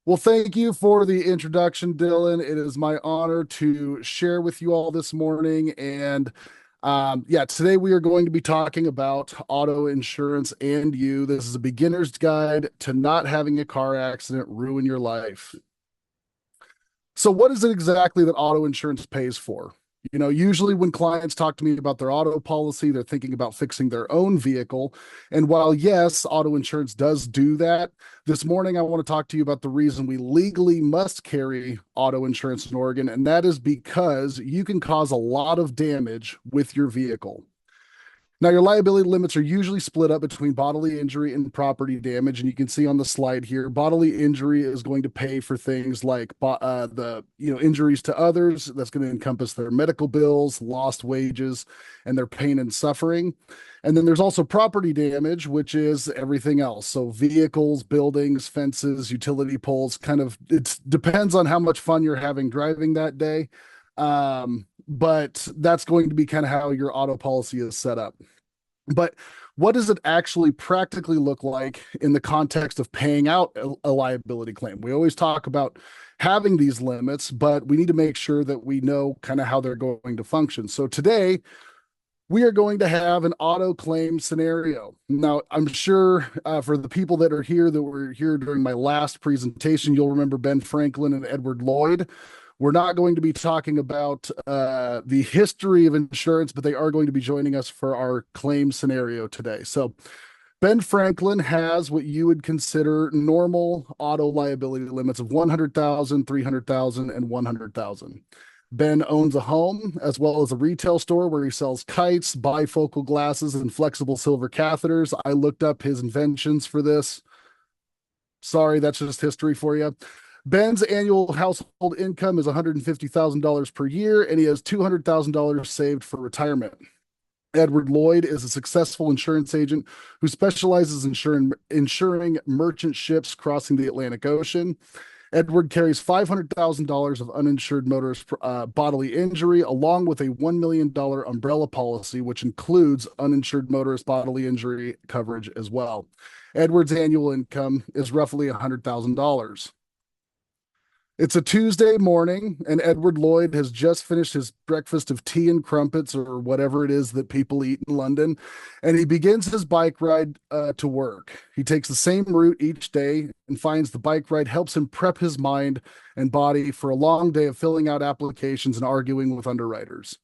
Well, thank you for the introduction, Dylan. It is my honor to share with you all this morning. And today we are going to be talking about auto insurance and you. This is a beginner's guide to not having a car accident ruin your life. So, what is it exactly that auto insurance pays for? Usually when clients talk to me about their auto policy, they're thinking about fixing their own vehicle. And while, yes, auto insurance does do that, this morning I want to talk to you about the reason we legally must carry auto insurance in Oregon. And that is because you can cause a lot of damage with your vehicle. Now, your liability limits are usually split up between bodily injury and property damage, and you can see on the slide here, bodily injury is going to pay for things like the injuries to others. That's going to encompass their medical bills, lost wages, and their pain and suffering. And then there's also property damage, which is everything else. So vehicles, buildings, fences, utility poles. Kind of it depends on how much fun you're having driving that day. But that's going to be kind of how your auto policy is set up. But what does it actually practically look like in the context of paying out a liability claim? We always talk about having these limits, but we need to make sure that we know kind of how they're going to function. So today, we are going to have an auto claim scenario. Now, I'm sure for the people that are here that were here during my last presentation, you'll remember Ben Franklin and Edward Lloyd. We're not going to be talking about the history of insurance, but they are going to be joining us for our claim scenario today. So, Ben Franklin has what you would consider normal auto liability limits of 100,000, 300,000, and 100,000. Ben owns a home as well as a retail store where he sells kites, bifocal glasses, and flexible silver catheters. I looked up his inventions for this. Sorry, that's just history for you. Ben's annual household income is $150,000 per year, and he has $200,000 saved for retirement. Edward Lloyd is a successful insurance agent who specializes in insuring merchant ships crossing the Atlantic Ocean. Edward carries $500,000 of uninsured motorist bodily injury, along with a $1 million umbrella policy, which includes uninsured motorist bodily injury coverage as well. Edward's annual income is roughly $100,000. It's a Tuesday morning, and Edward Lloyd has just finished his breakfast of tea and crumpets, or whatever it is that people eat in London, and he begins his bike ride to work. He takes the same route each day and finds the bike ride helps him prep his mind and body for a long day of filling out applications and arguing with underwriters.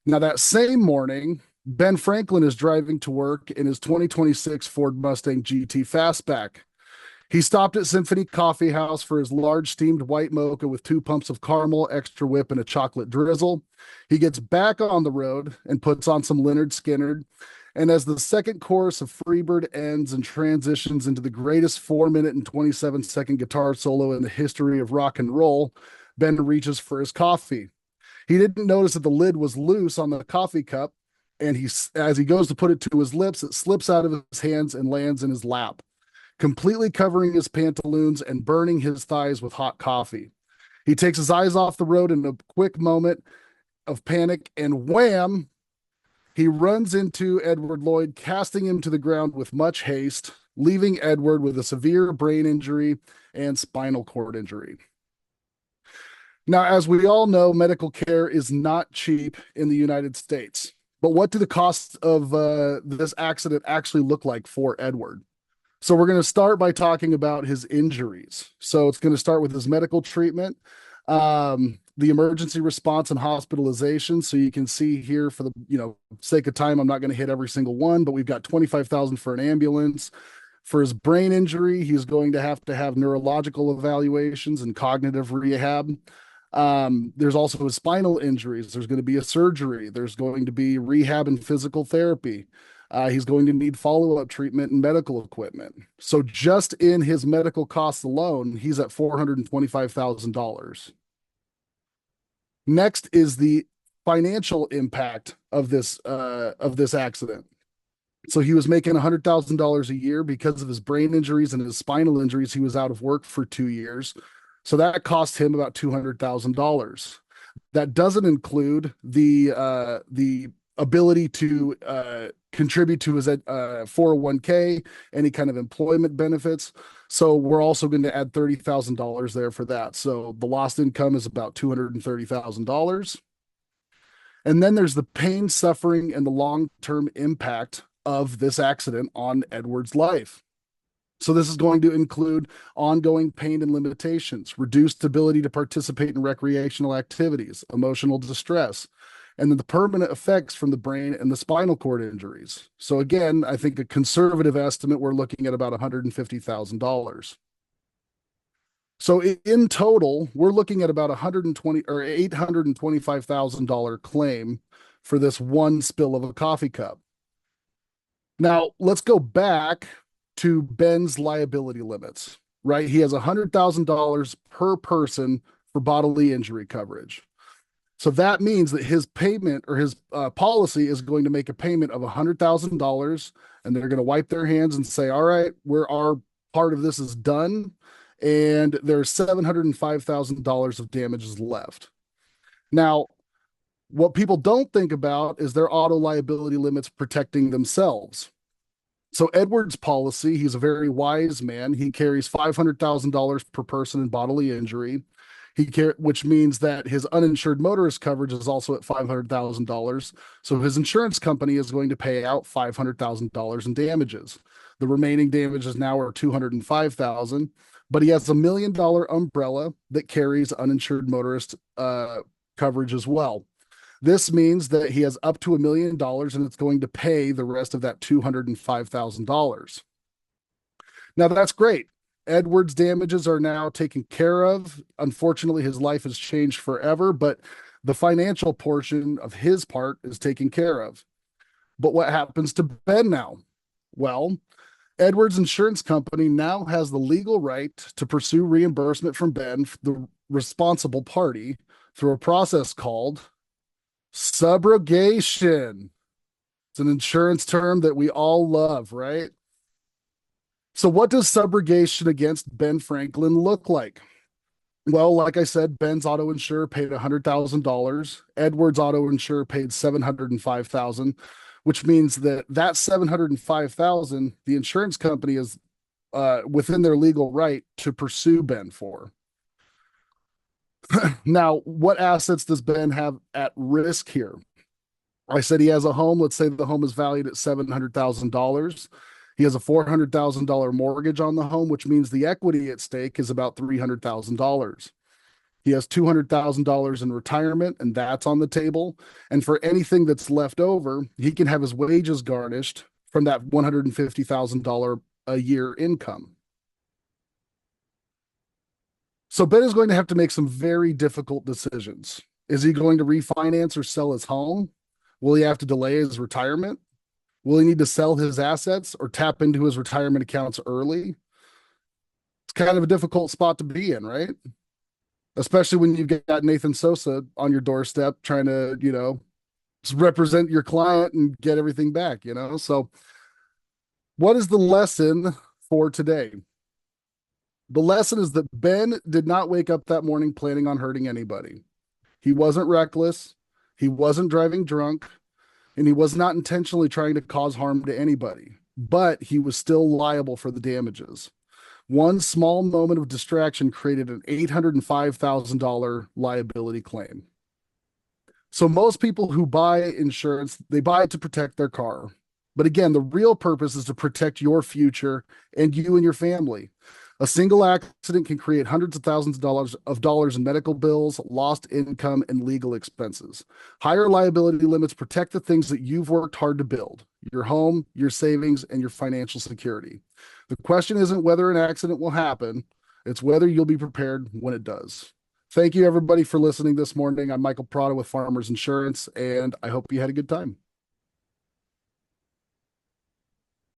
Now, that same morning, Ben Franklin is driving to work in his 2026 Ford Mustang GT Fastback. He stopped at Symphony Coffee House for his large steamed white mocha with 2 pumps of caramel, extra whip, and a chocolate drizzle. He gets back on the road and puts on some Leonard Skinner. And as the second chorus of Freebird ends and transitions into the greatest 4 minute and 27-second guitar solo in the history of rock and roll, Ben reaches for his coffee. He didn't notice that the lid was loose on the coffee cup, and as he goes to put it to his lips, it slips out of his hands and lands in his lap, completely covering his pantaloons and burning his thighs with hot coffee. He takes his eyes off the road in a quick moment of panic, and wham, he runs into Edward Lloyd, casting him to the ground with much haste, leaving Edward with a severe brain injury and spinal cord injury. Now, as we all know, medical care is not cheap in the United States. But what do the costs of this accident actually look like for Edward? So we're going to start by talking about his injuries. So it's going to start with his medical treatment, the emergency response and hospitalization. So you can see here, for the sake of time, I'm not going to hit every single one, but we've got 25,000 for an ambulance. For his brain injury, he's going to have neurological evaluations and cognitive rehab. There's also his spinal injuries. There's going to be a surgery. There's going to be rehab and physical therapy. He's going to need follow-up treatment and medical equipment. So just in his medical costs alone, he's at $425,000. Next is the financial impact of this accident. So he was making $100,000 a year. Because of his brain injuries and his spinal injuries, he was out of work for 2 years. So that cost him about $200,000. That doesn't include the ability to contribute to his 401k, any kind of employment benefits. So we're also going to add $30,000 there for that. So the lost income is about $230,000. And then there's the pain, suffering, and the long-term impact of this accident on Edward's life. So this is going to include ongoing pain and limitations, reduced ability to participate in recreational activities, emotional distress, and then the permanent effects from the brain and the spinal cord injuries. So again, I think a conservative estimate, we're looking at about $150,000. So in total, we're looking at about 120 or $825,000 claim for this one spill of a coffee cup. Now, let's go back to Ben's liability limits, right? He has $100,000 per person for bodily injury coverage. So that means that his payment or his policy is going to make a payment of $100,000, and they're going to wipe their hands and say, all right, our part of this is done. And there's $705,000 of damages left. Now, what people don't think about is their auto liability limits protecting themselves. So Edward's policy, he's a very wise man. He carries $500,000 per person in bodily injury. Which means that his uninsured motorist coverage is also at $500,000. So his insurance company is going to pay out $500,000 in damages. The remaining damages now are $205,000, but he has $1 million umbrella that carries uninsured motorist coverage as well. This means that he has up to $1 million, and it's going to pay the rest of that $205,000. Now that's great. Edward's damages are now taken care of. Unfortunately, his life has changed forever, but the financial portion of his part is taken care of. But what happens to Ben now? Well, Edward's insurance company now has the legal right to pursue reimbursement from Ben, the responsible party, through a process called subrogation. It's an insurance term that we all love, right? So what does subrogation against Ben Franklin look like? Well, like I said, Ben's auto insurer paid $100,000. Edward's auto insurer paid $705,000, which means that $705,000, the insurance company is within their legal right to pursue Ben for. Now, what assets does Ben have at risk here? I said he has a home. Let's say the home is valued at $700,000. He has a $400,000 mortgage on the home, which means the equity at stake is about $300,000. He has $200,000 in retirement, and that's on the table. And for anything that's left over, he can have his wages garnished from that $150,000 a year income. So Ben is going to have to make some very difficult decisions. Is he going to refinance or sell his home? Will he have to delay his retirement? Will he need to sell his assets or tap into his retirement accounts early? It's kind of a difficult spot to be in, right? Especially when you've got Nathan Sosa on your doorstep trying to, just represent your client and get everything back, So what is the lesson for today? The lesson is that Ben did not wake up that morning planning on hurting anybody. He wasn't reckless. He wasn't driving drunk. And he was not intentionally trying to cause harm to anybody, but he was still liable for the damages. One small moment of distraction created an $805,000 liability claim. So most people who buy insurance, they buy it to protect their car. But again, the real purpose is to protect your future and you and your family. A single accident can create hundreds of thousands of dollars in medical bills, lost income, and legal expenses. Higher liability limits protect the things that you've worked hard to build: your home, your savings, and your financial security. The question isn't whether an accident will happen, it's whether you'll be prepared when it does. Thank you, everybody, for listening this morning. I'm Michael Prata with Farmers Insurance, and I hope you had a good time.